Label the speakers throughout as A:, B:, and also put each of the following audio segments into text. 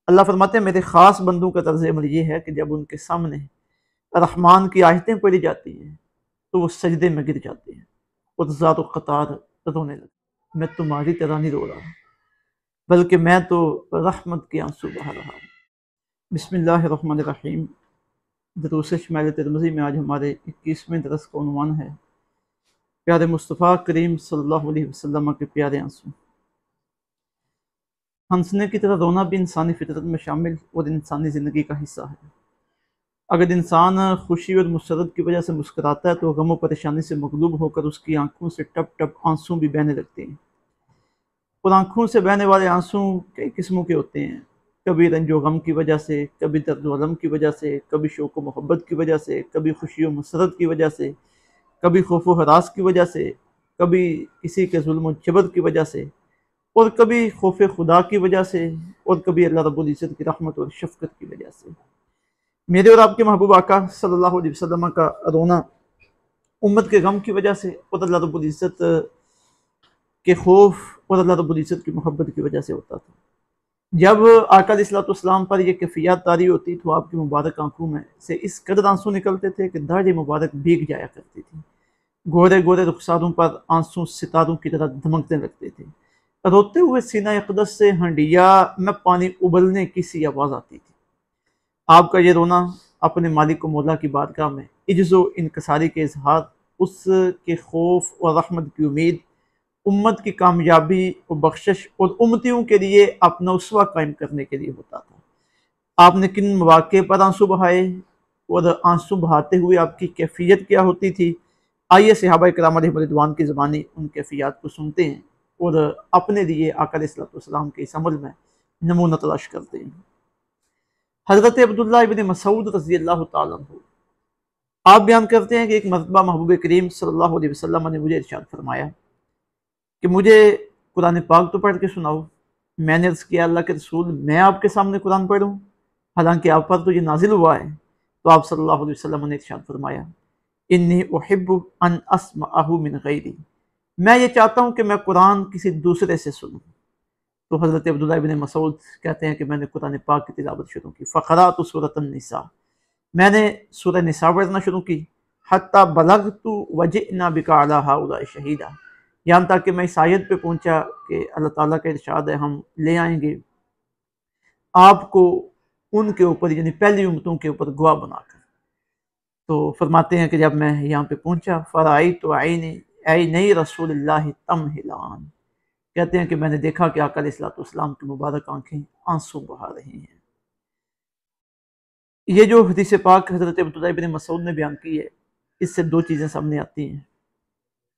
A: اللہ فرماتے ہیں میرے خاص بندوں کا طرز عمل یہ ہے کہ جب ان کے سامنے رحمان کی آیتیں پڑھی جاتی ہیں تو وہ سجدے میں گر جاتے ہیں اور ذات و قطار رونے لگتے، میں تمہاری طرح نہیں رو رہا بلکہ میں تو رحمت کے آنسو بہا رہا ہوں۔ بسم اللہ الرحمن الرحیم۔ دروس شمائل ترمذی میں آج ہمارے 21ویں درس کا عنوان ہے پیارے مصطفیٰ کریم صلی اللہ علیہ وسلم کے پیارے آنسو۔ ہنسنے کی طرح رونا بھی انسانی فطرت میں شامل اور انسانی زندگی کا حصہ ہے۔ اگر انسان خوشی اور مسرت کی وجہ سے مسکراتا ہے تو غم و پریشانی سے مغلوب ہو کر اس کی آنکھوں سے ٹپ ٹپ آنسو بھی بہنے لگتے ہیں، اور آنکھوں سے بہنے والے آنسو کئی قسموں کے ہوتے ہیں، کبھی رنج و غم کی وجہ سے، کبھی درد و الم کی وجہ سے، کبھی شوق و محبت کی وجہ سے، کبھی خوشی و مسرت کی وجہ سے، کبھی خوف و ہراس کی وجہ سے، کبھی کسی کے ظلم و جبر کی وجہ سے، اور کبھی خوف خدا کی وجہ سے، اور کبھی اللہ رب العزت کی رحمت اور شفقت کی وجہ سے۔ میرے اور آپ کے محبوب آقا صلی اللہ علیہ وسلم کا رونا امت کے غم کی وجہ سے اور اللہ رب العزت کے خوف اور اللہ رب العزت کی محبت کی وجہ سے ہوتا تھا۔ جب آقا علیہ السلام پر یہ کیفیت طاری ہوتی تو آپ کی مبارک آنکھوں میں سے اس قدر آنسو نکلتے تھے کہ داڑھی مبارک بھیگ جایا کرتی تھی، گورے گورے رخساروں پر آنسو ستاروں کی طرح دھمکنے لگتے تھے، روتے ہوئے سینہ اقدس سے ہنڈیا میں پانی ابلنے کی سی آواز آتی تھی۔ آپ کا یہ رونا اپنے مالک و مولا کی بارگاہ میں عجز و انکساری کے اظہار، اس کے خوف اور رحمت کی امید، امت کی کامیابی و بخشش اور امتیوں کے لیے اپنا اسوہ قائم کرنے کے لیے ہوتا تھا۔ آپ نے کن مواقع پر آنسو بہائے اور آنسو بہاتے ہوئے آپ کی کیفیت کیا ہوتی تھی؟ آئیے صحابہ کرام علیہ رضوان کی زبانی ان کیفیات کو سنتے ہیں اور اپنے لیے آقا علیہ السلام کے اس عمل میں نمونہ تلاش کرتے ہیں۔ حضرت عبداللہ ابن مسعود رضی اللہ تعالیٰ عنہ آپ بیان کرتے ہیں کہ ایک مرتبہ محبوب کریم صلی اللہ علیہ وسلم نے مجھے ارشاد فرمایا کہ مجھے قرآن پاک تو پڑھ کے سناؤ۔ میں نے عرض کیا اللہ کے رسول، میں آپ کے سامنے قرآن پڑھوں حالانکہ آپ پر تو یہ نازل ہوا ہے؟ تو آپ صلی اللہ علیہ وسلم نے ارشاد فرمایا انی احب ان اسمعہ من غیری، میں یہ چاہتا ہوں کہ میں قرآن کسی دوسرے سے سنوں۔ تو حضرت عبداللہ ابن مسعود کہتے ہیں کہ میں نے قرآن پاک کی تلاوت شروع کی، فقرأت سورۃ النساء، میں نے سورہ نساء پڑھنا شروع کی، حتی بلغت وجئنا بک علی ہؤلاء شہیدا، یہاں تک کہ میں اس آیت پہ پہنچا کہ اللہ تعالیٰ کا ارشاد ہے ہم لے آئیں گے آپ کو ان کے اوپر، یعنی پہلی امتوں کے اوپر گواہ بنا کر۔ تو فرماتے ہیں کہ جب میں یہاں پہ پہنچا فرأیت عینی رسول اللہ تمہلان، کہتے ہیں کہ میں نے دیکھا کہ آقا علیہ السلام کی مبارک آنکھیں آنسو بہا رہی ہیں۔ یہ جو حدیث پاک حضرت عبداللہ ابن مسعود نے بیان کی ہے، اس سے دو چیزیں سامنے آتی ہیں۔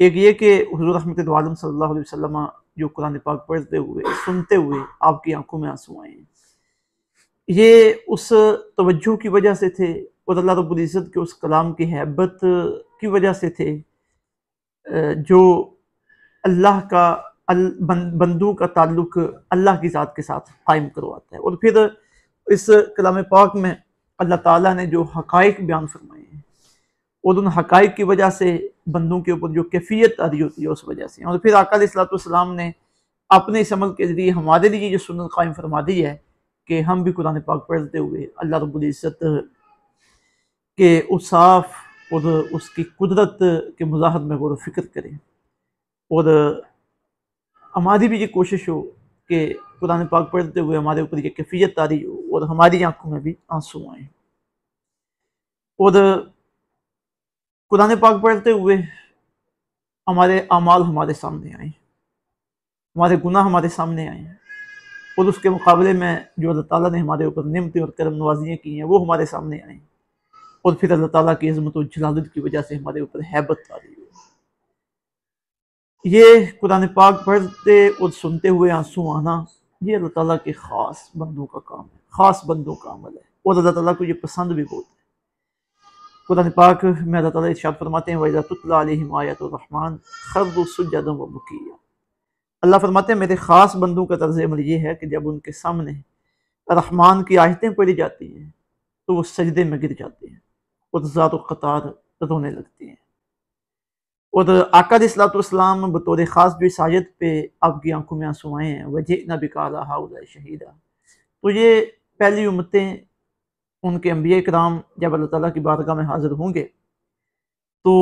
A: ایک یہ کہ حضور رحمت عالم صلی اللہ علیہ وسلم جو قرآن پاک پڑھتے ہوئے سنتے ہوئے آپ کی آنکھوں میں آنسو آئے ہیں، یہ اس توجہ کی وجہ سے تھے اور اللہ رب العزت کے اس کلام کی ہیبت کی وجہ سے تھے جو اللہ کا بندوں کا تعلق اللہ کی ذات کے ساتھ قائم کرواتا ہے۔ اور پھر اس کلام پاک میں اللہ تعالیٰ نے جو حقائق بیان فرمائے ہیں اور ان حقائق کی وجہ سے بندوں کے اوپر جو کیفیت آ رہی ہوتی ہے اس وجہ سے، اور پھر آقا علیہ السلام نے اپنے اس عمل کے ذریعے ہمارے لیے جو سنت قائم فرما دی ہے کہ ہم بھی قرآن پاک پڑھتے ہوئے اللہ رب العزت کے اوصاف اور اس کی قدرت کے مظاہر میں غور و فکر کریں، اور ہماری بھی یہ کوشش ہو کہ قرآن پاک پڑھتے ہوئے ہمارے اوپر یہ کیفیت طاری ہو اور ہماری آنکھوں میں بھی آنسو آئیں، اور قرآن پاک پڑھتے ہوئے ہمارے اعمال ہمارے سامنے آئیں، ہمارے گناہ ہمارے سامنے آئیں، اور اس کے مقابلے میں جو اللہ تعالیٰ نے ہمارے اوپر نعمتیں اور کرم نوازیاں کی ہیں وہ ہمارے سامنے آئیں، اور پھر اللہ تعالیٰ کی عظمت و جلالت کی وجہ سے ہمارے اوپر ہیبت طاری ہو۔ یہ قرآن پاک پڑھتے اور سنتے ہوئے آنسو آنا یہ اللہ تعالیٰ کے خاص بندوں کا کام ہے، خاص بندوں کا عمل ہے، اور اللہ تعالیٰ کو یہ پسند بھی بہت ہے۔ قرآن پاک میں اللہ تعالیٰ ارشاد فرماتے ہیں وَإِذَا تُتْلَىٰ عَلَيْهِمْ آيَاتُ الرَّحْمَٰنِ خَرُّوا سُجَّدًا وَبُكِيًّا، اللہ فرماتے ہیں میرے خاص بندوں کا طرز عمل یہ ہے کہ جب ان کے سامنے رحمان کی آیتیں پڑھی جاتی ہیں تو وہ سجدے میں گر جاتے ہیں اور ذات و قطار رونے لگتے ہیں۔ اور آقا علیہ السلام بطور خاص جو اس آیت پہ آپ کی آنکھوں میں آنسو آئے ہیں وَجِئْنَا بِكَ عَلَىٰ هَؤُلَاءِ شَهِيدًا، تو یہ پہلی امتیں ان کے انبیاء کرام جب اللہ تعالیٰ کی بارگاہ میں حاضر ہوں گے تو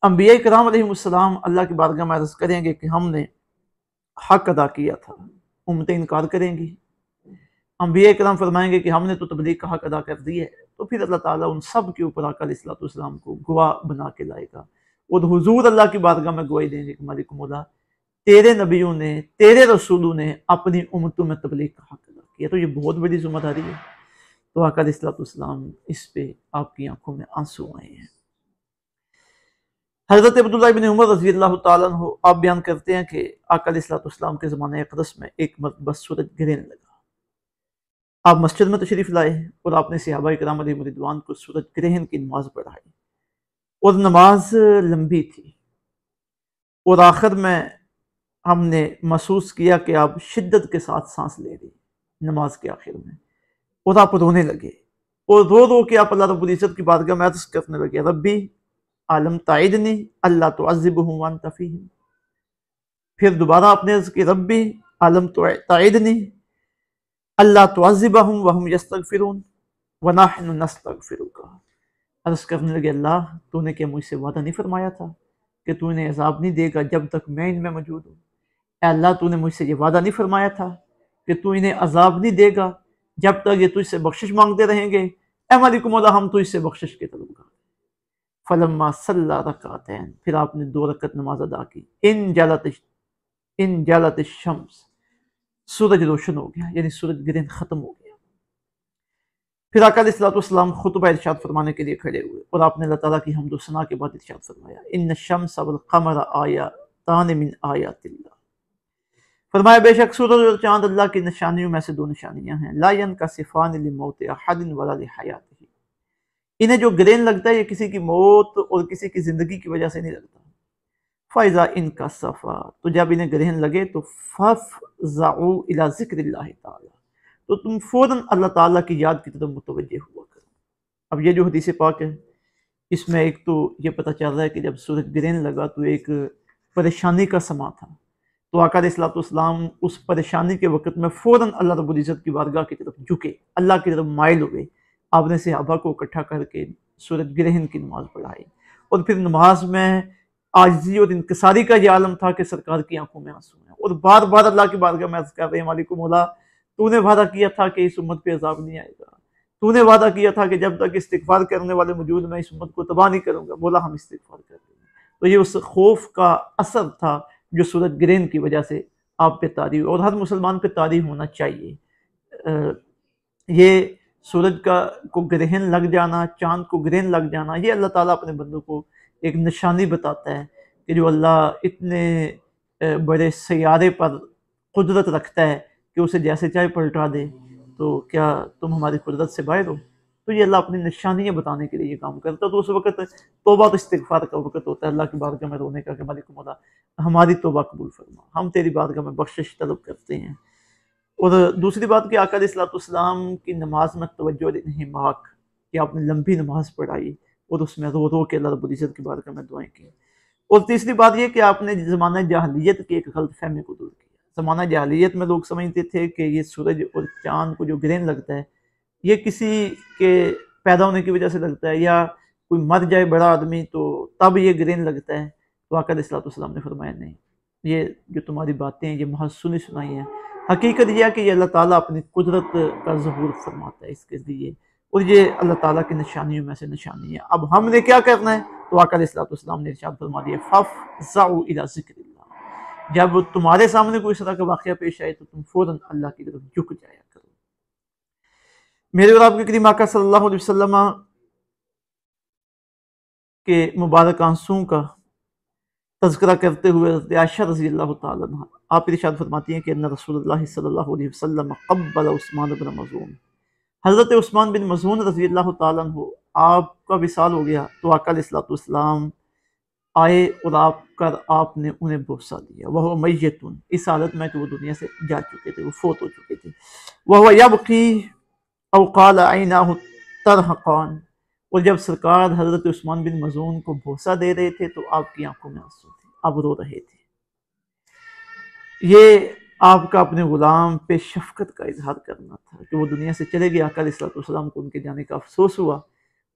A: انبیاء کرام علیہ السلام اللہ کی بارگاہ میں عرض کریں گے کہ ہم نے حق ادا کیا تھا، امتیں انکار کریں گی۔ انبیاء کرام فرمائیں گے کہ ہم نے تو تبلیغ کا حق ادا کر دی ہے، تو پھر اللہ تعالیٰ ان سب کے اوپر آقا علیہ السلام کو گواہ بنا کے لائے گا، اور حضور اللہ کی بارگاہ میں گواہی دیں گے کہ مالک مولا تیرے نبیوں نے، تیرے رسولوں نے اپنی امتوں میں تبلیغ کا حق ادا کیا۔ تو یہ بہت بڑی ذمہ داری ہے۔ تو آقا علیہ السلام اس پہ آپ کی آنکھوں میں آنسو آئے ہیں۔ حضرت عبداللہ بن عمر رضی اللہ تعالیٰ عنہ آپ بیان کرتے ہیں کہ آقا علیہ السلام کے زمانہ اقدس میں ایک مرتبہ سورج گرہن لگا۔ آپ مسجد میں تشریف لائے اور آپ نے صحابہ کرام علیہ رضوان کو سورج گرہن کی نماز پڑھائی، اور نماز لمبی تھی، اور آخر میں ہم نے محسوس کیا کہ آپ شدت کے ساتھ سانس لے رہی نماز کے آخر میں، اور آپ رونے لگے، اور رو رو کے آپ اللہ رب العزت کی بارگاہ میں عرض کرنے لگے ربی عالم تعیدنی اللہ تعذبہم وانت فیہم۔ پھر دوبارہ آپ نے عرض کی ربی عالم تعیدنی اللہ تعذبہم وہم یستغفرون ونحن نستغفرک۔ عرض کرنے لگے اللہ تو نے کیا مجھ سے وعدہ نہیں فرمایا تھا کہ تو انہیں عذاب نہیں دے گا جب تک میں ان میں موجود ہوں؟ اے اللہ تو نے مجھ سے یہ وعدہ نہیں فرمایا تھا کہ تو انہیں عذاب نہیں دے گا جب تک یہ تجھ سے بخشش مانگتے رہیں گے؟ اے مالک مولا ہم تجھ سے بخشش کے طلبگار۔ فلما صلی رکعتین، پھر آپ نے 2 رکعت نماز ادا کی۔ ان جلت الشمس، سورج روشن ہو گیا، یعنی سورج گرہن ختم ہو گیا۔ پھر آقا علیہ السلام خطبہ ارشاد فرمانے کے لیے کھڑے ہوئے، اور آپ نے اللہ تعالیٰ کی حمد و ثنا کے بعد ارشاد فرمایا ان الشمس والقمر آیاتان من آیات اللہ۔ فرمایا بے شک سورج اور چاند اللہ کی نشانیوں میں سے 2 نشانیاں ہیں، لا ينکسفان لموت احد ولا لحیاتہ، انہیں جو گرہن لگتا ہے یہ کسی کی موت اور کسی کی زندگی کی وجہ سے نہیں لگتا۔ فَإِذَا انْكَسَفَا، تو جب انہیں گرہن لگے تو فَافْزَعُوا إِلَى ذِكْرِ اللَّهِ تعالیٰ، تو تم فوراً اللہ تعالیٰ کی یاد کی طرف متوجہ ہوا کرو۔ اب یہ جو حدیث پاک ہے اس میں ایک تو یہ پتہ چل رہا ہے کہ جب سورج گرہن لگا تو ایک پریشانی کا سما تھا، تو آقا علیہ السلام اس پریشانی کے وقت میں فوراً اللہ رب العزت کی بارگاہ کی طرف جھکے، اللہ کی طرف مائل ہوئے۔ آپ نے صحابہ کو اکٹھا کر کے سورج گرہن کی نماز پڑھائی، اور پھر نماز میں عاجزی اور انکساری کا یہ عالم تھا کہ سرکار کی آنکھوں میں آنسو ہیں، اور بار بار اللہ کی بارگاہ میں عرض کر رہے ہیں مالک مولا تو نے وعدہ کیا تھا کہ اس امت پہ عذاب نہیں آئے گا، تو نے وعدہ کیا تھا کہ جب تک استغفار کرنے والے موجود میں اس امت کو تباہ نہیں کروں گا۔ بولا ہم استغفار کر دیں گے۔ تو یہ اس خوف کا اثر تھا جو سورج گرہن کی وجہ سے آپ پہ طاری ہوئی، اور ہر مسلمان پہ طاری ہونا چاہیے۔ یہ سورج کو گرہن لگ جانا، چاند کو گرہن لگ جانا، یہ اللہ تعالیٰ اپنے بندوں کو ایک نشانی بتاتا ہے کہ جو اللہ اتنے بڑے سیارے پر قدرت رکھتا ہے کہ اسے جیسے چاہے پلٹا دے، تو کیا تم ہماری قدرت سے باہر ہو؟ تو یہ اللہ اپنی نشانیاں بتانے کے لیے یہ کام کرتا ہے۔ تو اس وقت توبہ تو استغفار کا وقت ہوتا ہے، اللہ کی بارگاہ میں رونے کا کہ مالک مولا ہماری توبہ قبول فرما، ہم تیری بارگاہ میں بخشش طلب کرتے ہیں۔ اور دوسری بات کہ آقا علیہ السلام کی نماز میں توجہ اور انہماک کہ آپ نے لمبی نماز پڑھائی اور اس میں رو رو کے اللہ رب العزت کی بارگاہ میں دعائیں کی۔ اور تیسری بات یہ کہ آپ نے زمانہ جاہلیت کی ایک غلط فہمی کو دور کیا۔ زمانہ جاہلیت میں لوگ سمجھتے تھے کہ یہ سورج اور چاند کو جو گرہن لگتا ہے یہ کسی کے پیدا ہونے کی وجہ سے لگتا ہے، یا کوئی مر جائے بڑا آدمی تو تب یہ گرہن لگتا ہے۔ تو آقا علیہ السلام نے فرمایا نہیں، یہ جو تمہاری باتیں ہیں یہ محض سنی سنائی ہیں، حقیقت یہ ہے کہ یہ اللہ تعالیٰ اپنی قدرت کا ظہور فرماتا ہے اس کے ذریعے، اور یہ اللہ تعالیٰ کی نشانیوں میں سے نشانی ہے۔ اب ہم نے کیا کرنا ہے؟ تو آقا علیہ السلام نے ارشاد فرما دیا فَافْزَعُوا إِلَى ذِكْرِ اللَّهِ، جب تمہارے سامنے کوئی اس طرح کا واقعہ پیش آئے تو تم فوراً اللہ کی طرف جھک جایا کرو۔ میرے اور آپ کے کریم آقا صلی اللہ علیہ وسلم کے مبارک آنسوں کا تذکرہ کرتے ہوئے حضرت عائشہ رضی اللہ تعالیٰ عنہ آپ ارشاد فرماتی ہیں کہ ان رسول اللہ صلی اللہ علیہ وسلم قبل عثمان بن مظعون، حضرت عثمان بن مظعون رضی اللہ تعالیٰ عنہ آپ کا وصال ہو گیا تو آقا علیہ السلام آئے اور آپ نے انہیں بوسہ دیا، وہ میت، اس حالت میں کہ وہ دنیا سے جا چکے تھے، وہ فوت ہو چکے تھے، وہ یبکی او قال عیناہ ترحقان، اور جب سرکار حضرت عثمان بن مظعون کو بوسہ دے رہے تھے تو آپ کی آنکھوں میں آنسو تھے، آپ رو رہے تھے۔ یہ آپ کا اپنے غلام پہ شفقت کا اظہار کرنا تھا کہ وہ دنیا سے چلے گئے، آقا علیہ الصلوۃ والسلام کو ان کے جانے کا افسوس ہوا،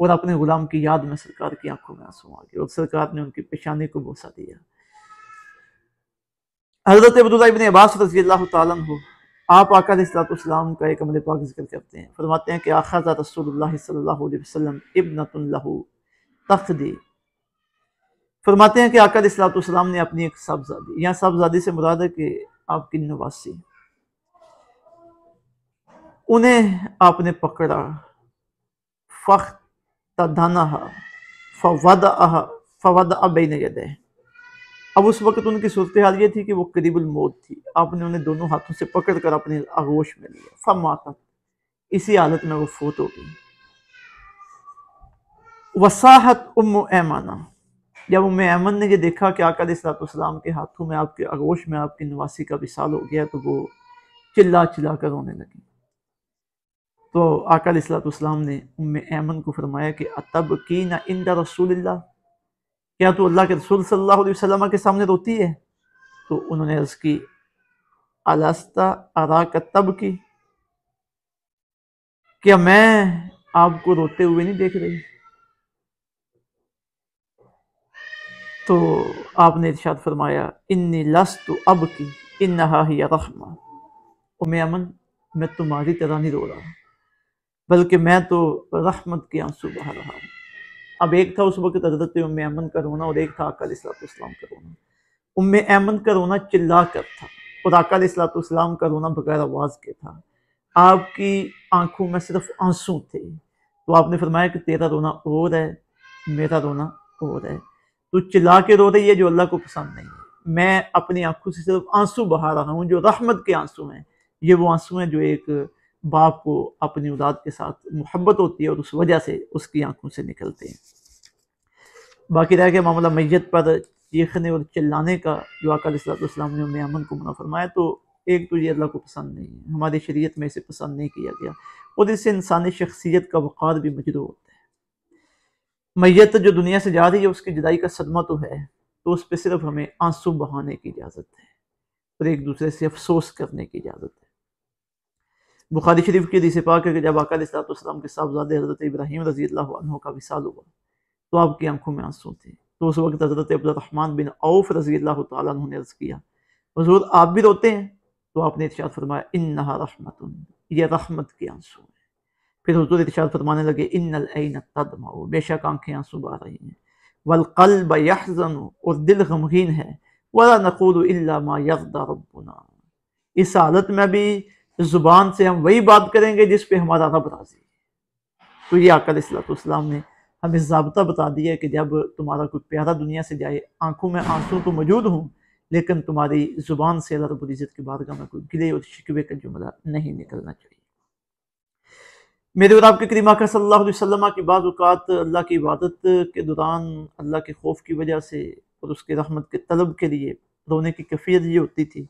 A: اور اپنے غلام کی یاد میں سرکار کی آنکھوں میں آنسو آ گئے اور سرکار نے ان کی پیشانی کو بوسہ دیا۔ حضرت عبداللہ ابن عباس رضی اللہ تعالیٰ عنہ آپ آقا علیہ الصلوۃ والسلام کا ایک عمل پاک ذکر کرتے ہیں، فرماتے ہیں کہ اخذ رسول اللہ صلی اللہ علیہ وسلم ابنۃ لہ تخدی، فرماتے ہیں کہ آقا علیہ الصلوۃ والسلام نے اپنی ایک صاحبزادی، یہاں صاحبزادی سے مراد ہے کہ آپ کی نواسی، انہیں آپ نے پکڑا، فاختدنھا فوضع بین یدیہ، اب اس وقت ان کی صورتحال یہ تھی کہ وہ قریب الموت تھی، آپ نے انہیں دونوں ہاتھوں سے پکڑ کر اپنے آغوش میں لیا، فماتت، اسی حالت میں وہ فوت ہو گئی۔ وصاحت ام ایمانہ، جب ام ایمن نے یہ دیکھا کہ آقا علیہ الصلوۃ والسلام کے ہاتھوں میں، آپ کے آغوش میں آپ کی نواسی کا وصال ہو گیا، تو وہ چلا چلا کر رونے لگی۔ تو آقا علیہ الصلوۃ والسلام نے ام ایمن کو فرمایا کہ اتبکین عند رسول اللہ، کیا تو اللہ کے رسول صلی اللہ علیہ وسلم کے سامنے روتی ہے؟ تو انہوں نے عرض کی الستا اراک تبکی، کیا میں آپ کو روتے ہوئے نہیں دیکھ رہی؟ تو آپ نے ارشاد فرمایا انی لست ابکی انہا ہی رحمہ، ام ایمن میں تمہاری طرح نہیں رو رہا، بلکہ میں تو رحمت کے آنسو بہا رہا ہوں۔ اب ایک تھا اس وقت حضرت ام ایمن کا رونا، اور ایک تھا آقا علیہ الصلوۃ والسلام کا رونا۔ ام ایمن کا رونا چلا کر تھا، اور آقا علیہ الصلوۃ والسلام کا رونا بغیر آواز کے تھا، آپ کی آنکھوں میں صرف آنسو تھے۔ تو آپ نے فرمایا کہ تیرا رونا اور ہے، میرا رونا اور ہے، تو چلا کے رو رہی ہے جو اللہ کو پسند نہیں ہے، میں اپنی آنکھوں سے صرف آنسو بہا رہا ہوں جو رحمت کے آنسو ہیں۔ یہ وہ آنسو ہیں جو ایک باپ کو اپنی اولاد کے ساتھ محبت ہوتی ہے اور اس وجہ سے اس کی آنکھوں سے نکلتے ہیں۔ باقی رہ گیا معاملہ میت پر چیخنے اور چلانے کا، جو آقا علیہ الصلوۃ والسلام نے ام ایمن کو منع فرمایا، تو ایک تو یہ اللہ کو پسند نہیں ہے، ہماری شریعت میں اسے پسند نہیں کیا گیا، اور اس سے انسانی شخصیت کا وقار بھی مجروح ہوتا ہے۔ میت جو دنیا سے جا رہی ہے، اس کی جدائی کا صدمہ تو ہے، تو اس پہ صرف ہمیں آنسو بہانے کی اجازت ہے اور ایک دوسرے سے افسوس کرنے کی اجازت ہے۔ بخاری شریف کی حدیث پاک ہے کہ جب آقا علیہ الصلوۃ والسلام کے صاحبزادے حضرت ابراہیم رضی اللہ عنہ کا وصال ہوا، تو آپ کی آنکھوں میں آنسو تھے، تو اس وقت حضرت عبد الرحمن بن عوف رضی اللہ تعالیٰ عنہ نے عرض کیا حضور آپ بھی روتے ہیں؟ تو آپ نے ارشاد فرمایا انہا رحمت، یہ رحمت کے آنسو ہیں۔ پھر حضور ارشاد فرمانے لگے ان العین تدمع، بے شک آنکھیں آنسو بہا رہی ہیں، والقلب یحزن، اور دل غمگین ہے، ولا نقول الا ما یرضی ربنا، اس حالت میں بھی زبان سے ہم وہی بات کریں گے جس پہ ہمارا رب راضی ہے۔ تو یہ آقا علیہ الصلوۃ والسلام نے ہمیں ضابطہ بتا دیا ہے کہ جب تمہارا کوئی پیارا دنیا سے جائے، آنکھوں میں آنسو تو موجود ہوں، لیکن تمہاری زبان سے اللہ رب العزت کی بارگاہ میں کوئی گلے اور شکوے کا جملہ نہیں نکلنا چاہیے۔ میرے اور آپ کے کریم آقا صلی اللہ علیہ وسلم کی بعض اوقات اللہ کی عبادت کے دوران اللہ کے خوف کی وجہ سے اور اس کے رحمت کے طلب کے لیے رونے کی کیفیت یہ ہوتی تھی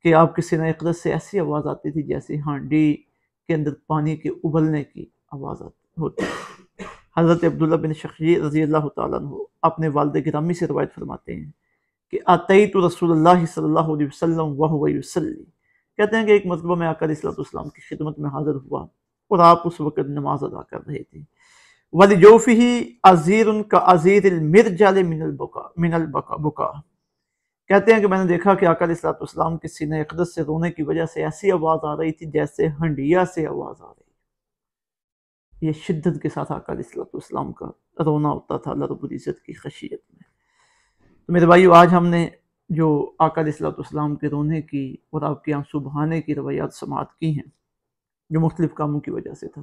A: کہ آپ کے سینہ اقدس سے ایسی آواز آتی تھی جیسے ہانڈی کے اندر پانی کے ابلنے کی آواز ہوتی ہے۔ حضرت عبداللہ بن شخیر رضی اللہ تعالیٰ عنہ اپنے والد گرامی سے روایت فرماتے ہیں کہ اتیت رسول اللہ صلی اللہ علیہ وسلم وہو یصلی، کہتے ہیں کہ ایک مرتبہ میں آقا علیہ الصلوۃ والسلام کی خدمت میں حاضر ہوا اور آپ اس وقت نماز ادا کر رہے تھے، وَلِجَوْفِهِ عَزِيرٌ كَعَزِيرِ الْمِرْجَلِ مِنَ الْبُكَاءِ، کہتے ہیں کہ میں نے دیکھا کہ آقا علیہ الصلوۃ والسلام کے سینہ اقدس سے رونے کی وجہ سے ایسی آواز آ رہی تھی جیسے ہنڈیا سے آواز آ رہی ہے۔ یہ شدت کے ساتھ آقا علیہ الصلوۃ والسلام کا رونا ہوتا تھا اللہ رب العزت کی خشیت میں۔ تو میرے بھائیو، آج ہم نے جو آقا علیہ الصلوۃ والسلام کے رونے کی اور آپ کے آنسو بہانے کی روایات سماعت کی ہیں، جو مختلف کاموں کی وجہ سے تھا،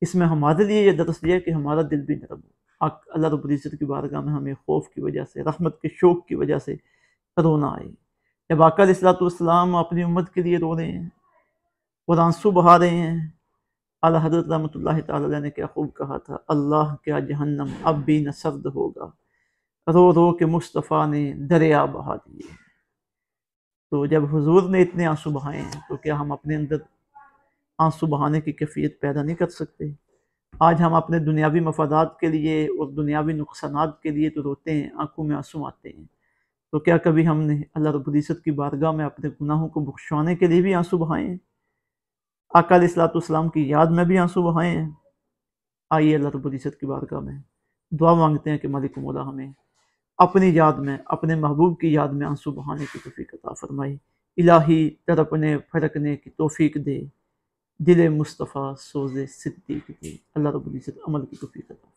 A: اس میں ہمارے لیے یہ درس دیا کہ ہمارا دل بھی نرم ہو، اللہ رب العزت کی بارگاہ میں ہمیں خوف کی وجہ سے، رحمت کے شوق کی وجہ سے رونا آئے۔ جب آقا علیہ الصلوۃ والسلام اپنی امت کے لیے رو رہے ہیں اور آنسو بہا رہے ہیں، اعلیٰ حضرت رحمۃ اللہ تعالیٰ علیہ نے کیا خوب کہا تھا، اللہ کیا جہنم اب بھی نہ سرد ہوگا، رو رو کے مصطفیٰ نے دریا بہا دیے۔ تو جب حضور نے اتنے آنسو بہائے ہیں تو کیا ہم اپنے اندر آنسو بہانے کی کیفیت پیدا نہیں کر سکتے؟ آج ہم اپنے دنیاوی مفادات کے لیے اور دنیاوی نقصانات کے لیے تو روتے ہیں، آنکھوں میں آنسو آتے ہیں، تو کیا کبھی ہم نے اللہ رب العزت کی بارگاہ میں اپنے گناہوں کو بخشوانے کے لیے بھی آنسو بہائے ہیں؟ آقا علیہ الصلوۃ والسلام کی یاد میں بھی آنسو بہائے ہیں؟ آئیے اللہ رب العزت کی بارگاہ میں دعا مانگتے ہیں کہ مالک مولا ہمیں اپنی یاد میں، اپنے محبوب کی یاد میں آنسو بہانے کی توفیق عطا فرمائی۔ الہی تڑپنے پھڑکنے کی توفیق دے، دل مصطفیٰ سوز صدیق دے۔ اللہ رب العزت عمل کی توفیق عطا